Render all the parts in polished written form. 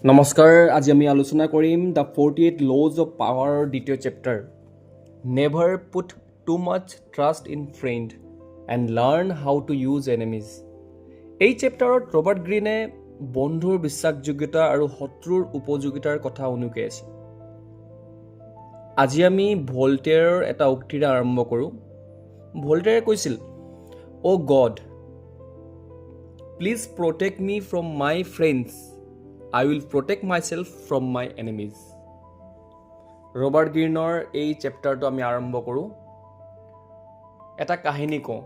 নমস্কাৰ, আজি আমি আলোচনা কৰিম দ্য 48 লজ অফ পাৱাৰৰ দ্বিতীয় chapter never put too much trust in friend and learn how to use enemies. এই চেপ্টাৰত ৰবাৰ্ট গ্ৰীণে বন্ধুৰ বিশ্বাসযোগ্যতা আৰু শত্ৰুৰ উপযোগিতাৰ কথা উনুকিয়াইছে। আজি আমি ভল্টেয়াৰৰ এটা উক্তিৰে আৰম্ভ কৰোঁ। ভল্টেয়াৰে কৈছিল, o' God, please protect me from my friends, I will protect myself from my enemies. Robert গ্ৰীণৰ এই চেপ্টাৰটো আমি আৰম্ভ কৰোঁ। এটা কাহিনী কওঁ।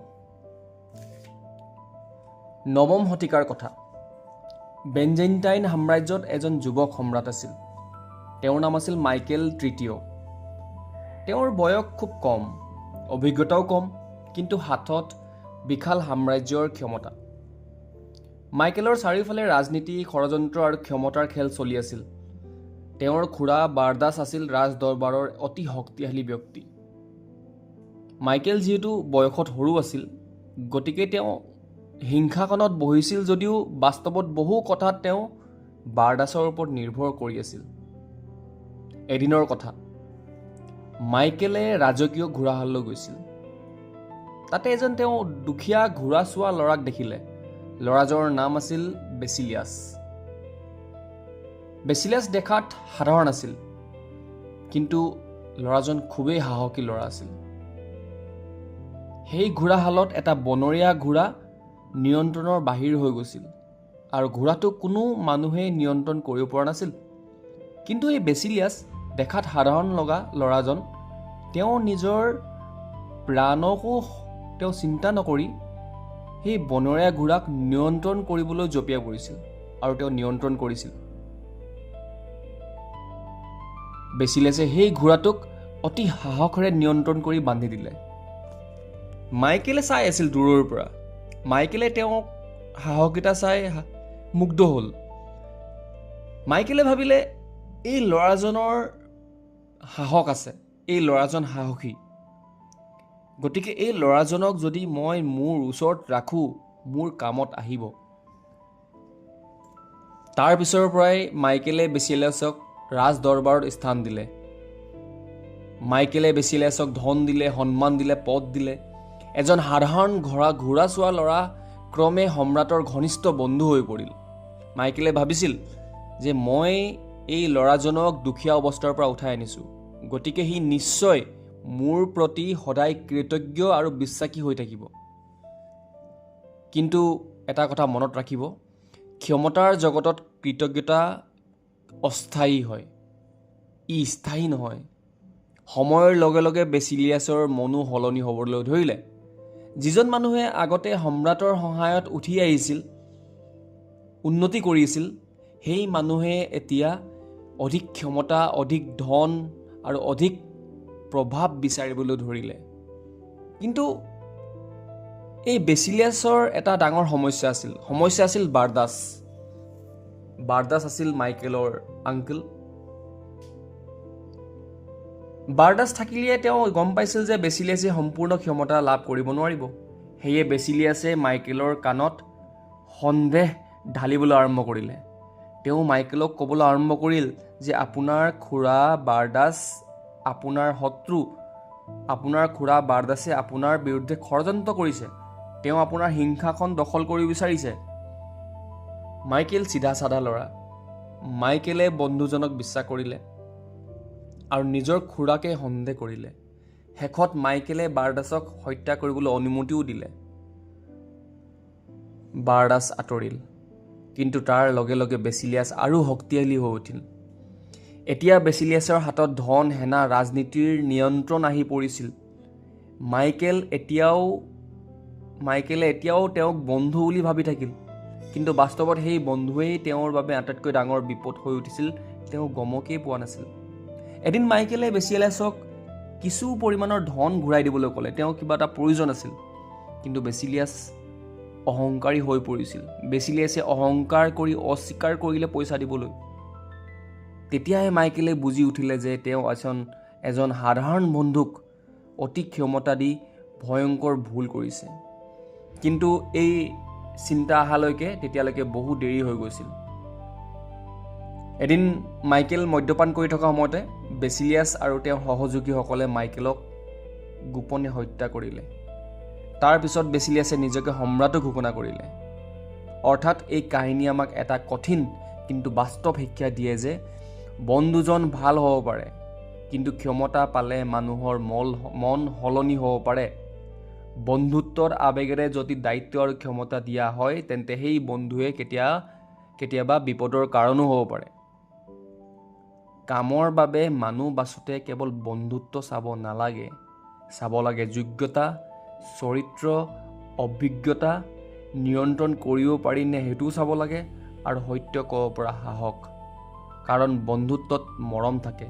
নৱম শতিকাৰ কথা। বেঞ্জেণ্টাইন সাম্ৰাজ্যত এজন যুৱক সম্ৰাট আছিল। তেওঁৰ নাম আছিল মাইকেল তৃতীয়। তেওঁৰ বয়স খুব কম, অভিজ্ঞতাও কম, কিন্তু হাতত বিশাল সাম্ৰাজ্যৰ ক্ষমতা। মাইকেলৰ চাৰিওফালে ৰাজনীতি, ষড়যন্ত্ৰ আৰু ক্ষমতাৰ খেল চলি আছিল। তেওঁৰ খুৰা বাৰদাছ আছিল ৰাজ দৰবাৰৰ অতি শক্তিশালী ব্যক্তি। মাইকেল যিহেতু বয়সত সৰু আছিল, গতিকে তেওঁ সিংহাসনত বহিছিল যদিও বাস্তৱত বহু কথাত তেওঁ বাৰদাছৰ ওপৰত নিৰ্ভৰ কৰি আছিল। এদিনৰ কথা, মাইকেলে ৰাজকীয় ঘোঁৰাশাললৈ গৈছিল। তাতে এজন তেওঁ দুখীয়া ঘোঁৰা চোৱা ল'ৰাক দেখিলে। ল'ৰাজনৰ নাম আছিল বেচিলিয়াছ। বেচিলিয়াছ দেখাত সাধাৰণ আছিল, কিন্তু ল'ৰাজন খুবেই সাহসী ল'ৰা আছিল। সেই ঘোঁৰাশালত এটা বনৰীয়া ঘোঁৰা নিয়ন্ত্ৰণৰ বাহিৰ হৈ গৈছিল আৰু ঘোঁৰাটোক কোনো মানুহে নিয়ন্ত্ৰণ কৰিব পৰা নাছিল। কিন্তু এই বেচিলিয়াছ দেখাত সাধাৰণ লগা ল'ৰাজন তেওঁ নিজৰ প্ৰাণকো তেওঁ চিন্তা নকৰি সেই বনৰীয়া ঘোঁৰাক নিয়ন্ত্ৰণ কৰিবলৈ জঁপিয়াই পৰিছিল আৰু তেওঁ নিয়ন্ত্ৰণ কৰিছিল। বেচিলিয়াছে সেই ঘোঁৰাটোক অতি সাহসেৰে নিয়ন্ত্ৰণ কৰি বান্ধি দিলে। মাইকেলে চাই আছিল দূৰৰ পৰা। মাইকেলে তেওঁক সাহসিকতা চাই মুগ্ধ হ'ল। মাইকেলে ভাবিলে, এই ল'ৰাজনৰ সাহস আছে, এই ল'ৰাজন সাহসী। গতিকে এই ল'ৰাজনক যদি মই মোৰ ওচৰত ৰাখোঁ, মোৰ কামত আহিব। তাৰ পিছৰ পৰাই মাইকেলে বেচিলিয়াছক ৰাজ দৰবাৰত স্থান দিলে। মাইকেলে বেচিলিয়াছক ধন দিলে, সন্মান দিলে, পদ দিলে। এজন সাধাৰণ ঘোঁৰা চোৱা ল'ৰা ক্ৰমে সম্ৰাটৰ ঘনিষ্ঠ বন্ধু হৈ পৰিল। মাইকেলে ভাবিছিল যে মই এই ল'ৰাজনক দুখীয়া অৱস্থাৰ পৰা উঠাই আনিছোঁ, গতিকে সি নিশ্চয় মোৰ প্ৰতি সদায় কৃতজ্ঞ আৰু বিশ্বাসী হৈ থাকিব। কিন্তু এটা কথা মনত ৰাখিব, ক্ষমতাৰ জগতত কৃতজ্ঞতা অস্থায়ী হয়, ই স্থায়ী নহয়। সময়ৰ লগে লগে বেচিলিয়াছৰ মনো সলনি হ'বলৈ ধৰিলে। যিজন মানুহে আগতে সম্ৰাটৰ সহায়ত উঠি আহিছিল, উন্নতি কৰিছিল, সেই মানুহে এতিয়া অধিক ক্ষমতা, অধিক ধন আৰু অধিক প্ৰভাৱ বিচাৰিবলৈ ধৰিলে। কিন্তু এই বেচিলিয়াছৰ এটা ডাঙৰ সমস্যা আছিল বাৰদাছ। বাৰদাছ আছিল মাইকেলৰ আংকল। বাৰদাছ থাকিলে তেওঁ গম পাইছিল যে বেচিলিয়াছে সম্পূৰ্ণ ক্ষমতা লাভ কৰিব নোৱাৰিব। সেয়ে বেচিলিয়াছে মাইকেলৰ কাণত সন্দেহ ঢালিবলৈ আৰম্ভ কৰিলে। তেওঁ মাইকেলক ক'বলৈ আৰম্ভ কৰিল যে আপোনাৰ খুৰা বাৰদাছ আপোনাৰ শত্ৰু। আপোনাৰ খুৰা বাৰদাছে আপোনাৰ বিৰুদ্ধে ষড়যন্ত্ৰ কৰিছে। তেওঁ আপোনাৰ সিংহাসন দখল কৰিব বিচাৰিছে। মাইকেল চিধা চাধা ল'ৰা। মাইকেলে বন্ধুজনক বিশ্বাস কৰিলে আৰু নিজৰ খুৰাকে সন্দেহ কৰিলে। শেষত মাইকেলে বাৰদাছক হত্যা কৰিবলৈ অনুমতিও দিলে। বাৰদাছ আঁতৰিল, কিন্তু তাৰ লগে লগে বেচিলিয়াছ আৰু শক্তিশালী হৈ উঠিল। এতিয়া বেচিলিয়াছৰ হাতত ধন, সেনা, ৰাজনীতিৰ নিয়ন্ত্ৰণ আহি পৰিছিল। মাইকেলে এতিয়াও তেওঁক বন্ধু বুলি ভাবি থাকিল, কিন্তু বাস্তৱত সেই বন্ধুৱেই তেওঁৰ বাবে আটাইতকৈ ডাঙৰ বিপদ হৈ উঠিছিল। তেওঁ গমকেই পোৱা নাছিল। এদিন মাইকেলে বেচিলিয়াছক কিছু পৰিমাণৰ ধন ঘূৰাই দিবলৈ ক'লে। তেওঁ কিবা এটা প্ৰয়োজন আছিল, কিন্তু বেচিলিয়াছ অহংকাৰী হৈ পৰিছিল। বেচিলিয়াছে অহংকাৰ কৰি অস্বীকাৰ কৰিলে পইচা দিবলৈ। তেতিয়াহে মাইকেলে বুজি উঠিলে যে তেওঁ এজন সাধাৰণ বন্ধুক অতি ক্ষমতা দি ভয়ংকৰ ভুল কৰিছে। কিন্তু এই চিন্তা অহালৈকে তেতিয়ালৈকে বহু দেৰি হৈ গৈছিল। এদিন মাইকেল মদ্যপান কৰি থকা সময়তে বেচিলিয়াছ আৰু তেওঁৰ সহযোগীসকলে মাইকেলক গোপনে হত্যা কৰিলে। তাৰ পিছত বেচিলিয়াছে নিজকে সম্ৰাটো ঘোষণা কৰিলে। অৰ্থাৎ এই কাহিনী আমাক এটা কঠিন কিন্তু বাস্তৱ শিক্ষা দিয়ে যে বন্ধুজন ভাল হ'ব পাৰে, কিন্তু ক্ষমতা পালে মানুহৰ মন সলনি হ'ব পাৰে। বন্ধুত্বৰ আৱেগেৰে যদি দায়িত্ব আৰু ক্ষমতা দিয়া হয় তেন্তে সেই বন্ধুৱে কেতিয়াবা বিপদৰ কাৰণো হ'ব পাৰে। কামৰ বাবে মানুহ বাছোতে কেৱল বন্ধুত্ব চাব নালাগে, চাব লাগে যোগ্যতা, চৰিত্ৰ, অভিজ্ঞতা, নিয়ন্ত্ৰণ কৰিব পাৰি নে সেইটোও চাব লাগে, আৰু সত্য ক'ব পৰা সাহস। কাৰণ বন্ধুত্বত মৰম থাকে,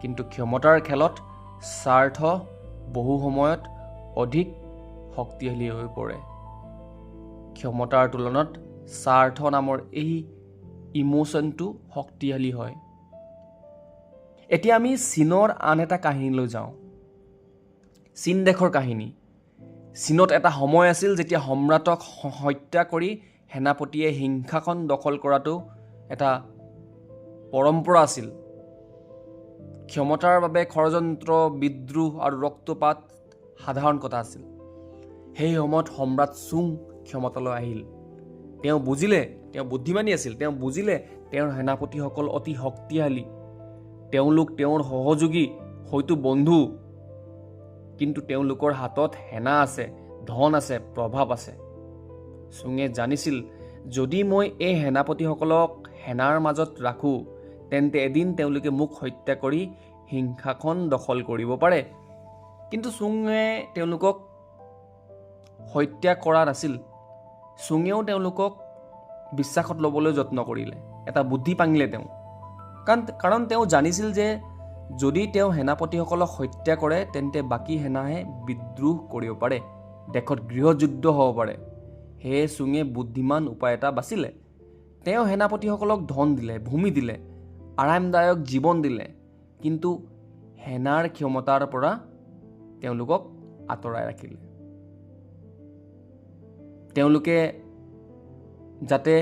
কিন্তু ক্ষমতাৰ খেলত স্বাৰ্থ বহু সময়ত অধিক শক্তিশালী হৈ পৰে। ক্ষমতাৰ তুলনাত স্বাৰ্থ নামৰ এই ইমোশ্যনটো শক্তিশালী হয়। এতিয়া আমি চীনৰ আন এটা কাহিনীলৈ যাওঁ। চীন দেশৰ কাহিনী। চীনত এটা সময় আছিল যেতিয়া সম্ৰাটক হত্যা কৰি সেনাপতিয়ে সিংহাসন দখল কৰাটো এটা পৰম্পৰা আছিল। ক্ষমতাৰ বাবে ষড়যন্ত্ৰ, বিদ্ৰোহ আৰু ৰক্তপাত সাধাৰণ কথা আছিল। সেই সময়ত সম্ৰাট চুং ক্ষমতালৈ আহিল। তেওঁ বুদ্ধিমানী আছিল। তেওঁ বুজিলে তেওঁৰ সেনাপতিসকল অতি শক্তিশালী, তেওঁলোক তেওঁৰ সহযোগী, হয়তো বন্ধু, কিন্তু তেওঁলোকৰ হাতত সেনা আছে, ধন আছে, প্ৰভাৱ আছে। চুঙে জানিছিল যদি মই এই সেনাপতিসকলক সেনাৰ মাজত ৰাখোঁ তেন্তে এদিন তেওঁলোকে মোক হত্যা কৰি সিংহাসন দখল কৰিব পাৰে। কিন্তু চুঙে তেওঁলোকক হত্যা কৰা নাছিল। চুঙেও তেওঁলোকক বিশ্বাসত ল'বলৈ যত্ন কৰিলে, এটা বুদ্ধি পাঙিলে তেওঁ। কাৰণ তেওঁ জানিছিল যে যদি তেওঁ সেনাপতিসকলক হত্যা কৰে তেন্তে বাকী সেনাহে বিদ্ৰোহ কৰিব পাৰে, দেশত গৃহযুদ্ধ হ'ব পাৰে। সেয়ে চুঙে বুদ্ধিমান উপায় এটা বাচিলে। তেওঁ সেনাপতিসকলক ধন দিলে, ভূমি দিলে, আৰামদায়ক জীৱন দিলে, কিন্তু সেনাৰ ক্ষমতাৰ পৰা তেওঁলোকক আঁতৰাই ৰাখিলে। তেওঁলোকে যাতে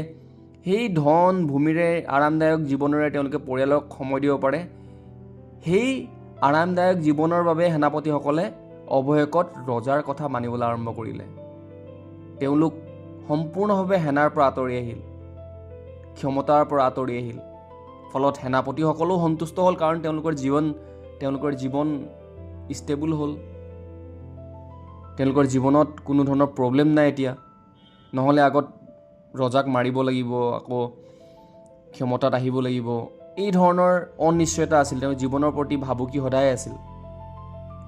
সেই ধন ভূমিৰে আৰামদায়ক জীৱনেৰে তেওঁলোকে পৰিয়ালক সময় দিব পাৰে, সেই আৰামদায়ক জীৱনৰ বাবে সেনাপতিসকলে অৱশেষত ৰজাৰ কথা মানিবলৈ আৰম্ভ কৰিলে। তেওঁলোক সম্পূৰ্ণভাৱে সেনাৰ পৰা আঁতৰি আহিল, ক্ষমতাৰ পৰা আঁতৰি আহিল। ফলত সেনাপতিসকলেও সন্তুষ্ট হ'ল, কাৰণ তেওঁলোকৰ জীৱন ষ্টেবল হ'ল। তেওঁলোকৰ জীৱনত কোনো ধৰণৰ প্ৰব্লেম নাই এতিয়া। নহ'লে আগত ৰজাক মাৰিব লাগিব, আকৌ ক্ষমতাত আহিব লাগিব, এই ধৰণৰ অনিশ্চয়তা আছিল। তেওঁ জীৱনৰ প্ৰতি ভাবুকি সদায় আছিল।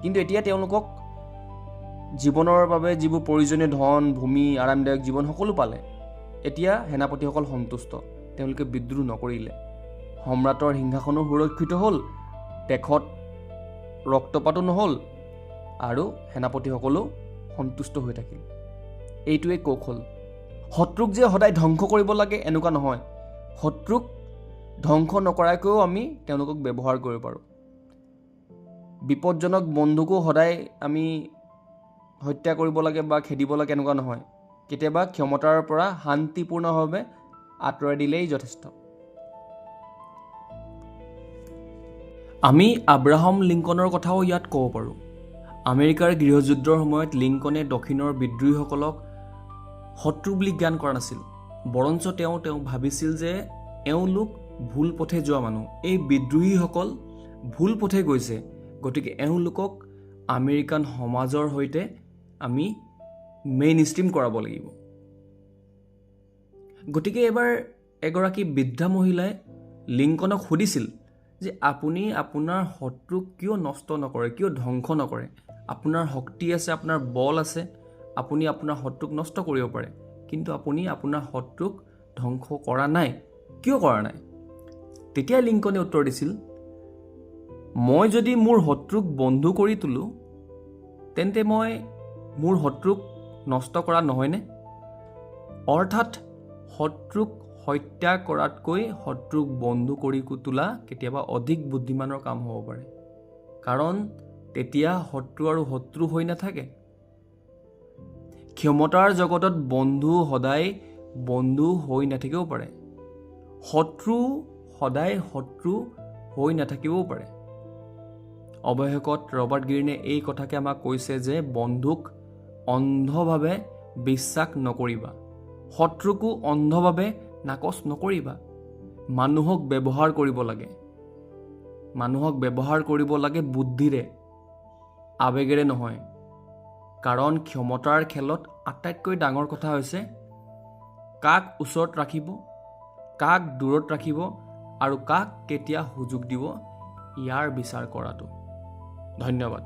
কিন্তু এতিয়া তেওঁলোকক জীৱনৰ বাবে যিবোৰ প্ৰয়োজনীয় ধন, ভূমি, আৰামদায়ক জীৱন সকলো পালে। এতিয়া সেনাপতিসকল সন্তুষ্ট, তেওঁলোকে বিদ্ৰোহ নকৰিলে। সম্ৰাটৰ সিংহাসনো সুৰক্ষিত হ'ল, দেশত ৰক্তপাতো নহ'ল, আৰু সেনাপতিসকলো সন্তুষ্ট হৈ থাকিল। এইটোৱে কৌশল। শত্ৰুক যে সদায় ধ্বংস কৰিব লাগে এনেকুৱা নহয়। শত্ৰুক ধ্বংস নকৰাকৈও আমি তেওঁলোকক ব্যৱহাৰ কৰিব পাৰোঁ। বিপদজনক বন্ধুকো সদায় আমি হত্যা কৰিব লাগে বা খেদিব লাগে এনেকুৱা নহয়। কেতিয়াবা ক্ষমতাৰ পৰা শান্তিপূৰ্ণভাৱে আঁতৰাই দিলেই যথেষ্ট। আমি আব্ৰাহাম লিংকনৰ কথাও ইয়াত ক'ব পাৰোঁ। আমেৰিকাৰ গৃহযুদ্ধৰ সময়ত লিংকনে দক্ষিণৰ বিদ্ৰোহীসকলক শত্ৰু বুলি জ্ঞান কৰা নাছিল। বৰঞ্চ তেওঁ ভাবিছিল যে এওঁলোক ভুল পথে যোৱা মানুহ। এই বিদ্ৰোহীসকল ভুল পথে গৈছে, গতিকে এওঁলোকক আমেৰিকান সমাজৰ সৈতে আমি মেইন ষ্ট্ৰীম কৰাব লাগিব। গতিকে এবাৰ এগৰাকী বৃদ্ধা মহিলাই লিংকনক সুধিছিল যে আপুনি আপোনাৰ শত্ৰুক কিয় নষ্ট নকৰে, কিয় ধ্বংস নকৰে? আপোনাৰ শক্তি আছে, আপোনাৰ বল আছে, আপুনি আপোনাৰ শত্ৰুক নষ্ট কৰিব পাৰে, কিন্তু আপুনি আপোনাৰ শত্ৰুক ধ্বংস কৰা নাই, কিয় কৰা নাই? তেতিয়া লিংকনে উত্তৰ দিছিল, মই যদি মোৰ শত্ৰুক বন্ধু কৰি তোলোঁ তেন্তে মই মোৰ শত্ৰুক নষ্ট কৰা নহয়নে? অৰ্থাৎ শত্ৰুক হত্যা কৰাতকৈ শত্ৰুক বন্ধু কৰি তোলা কেতিয়াবা অধিক বুদ্ধিমানৰ কাম হ'ব পাৰে। কাৰণ তেতিয়া শত্ৰু আৰু শত্ৰু হৈ নাথাকে। ক্ষমতাৰ জগতত বন্ধু সদায় বন্ধু হৈ নাথাকিব পাৰে। শত্ৰু সদায় শত্ৰু হৈ নাথাকিবও পাৰে। অৱশেষত ৰবাৰ্ট গ্ৰীণে এই কথাকে আমাক কৈছে যে বন্ধুক অন্ধভাৱে বিশ্বাস নকৰিবা, শত্ৰুকো অন্ধভাৱে নাকচ নকৰিবা। মানুহক ব্যৱহাৰ কৰিব লাগে, মানুহক ব্যৱহাৰ কৰিব লাগে বুদ্ধিৰে, আৱেগেৰে নহয়। কাৰণ ক্ষমতাৰ খেলত আটাইতকৈ ডাঙৰ কথা হৈছে কাক ওচৰত ৰাখিব, কাক দূৰত ৰাখিব আৰু কাক কেতিয়া সুযোগ দিব, ইয়াৰ বিচাৰ কৰাটো। ধন্যবাদ।